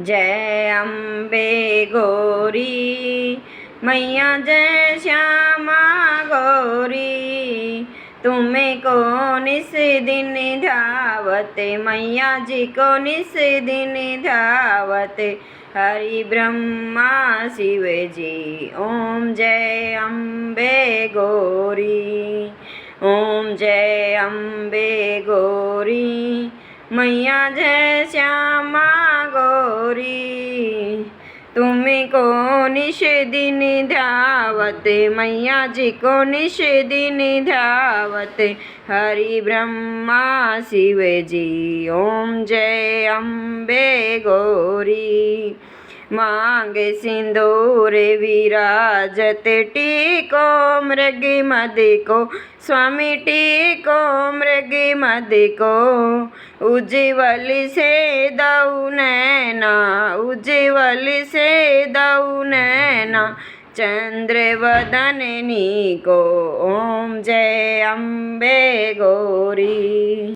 जय अम्बे गौरी मैया जय श्यामा गौरी, तुम्हें को निस दिन धावते मैया जी को निस दिन धावते हरि ब्रह्मा शिव जी। ओम जय अम्बे गौरी, ओम जय अम्बे गौरी मैया जय श्यामा गौरी, तुम्हें को निश दिन धावते मैया जी को निश दिन धावते हरि ब्रह्मा शिव जी। ओम जय अम्बे गौरी मांगे सिंदूर विराजते टीको मृग मद को स्वामी टीको मृग मद को उज्ज्वल से दऊ नैना उज्ज्वल से दऊ नैना चंद्र वदननी को। ओम जय अम्बे गौरी।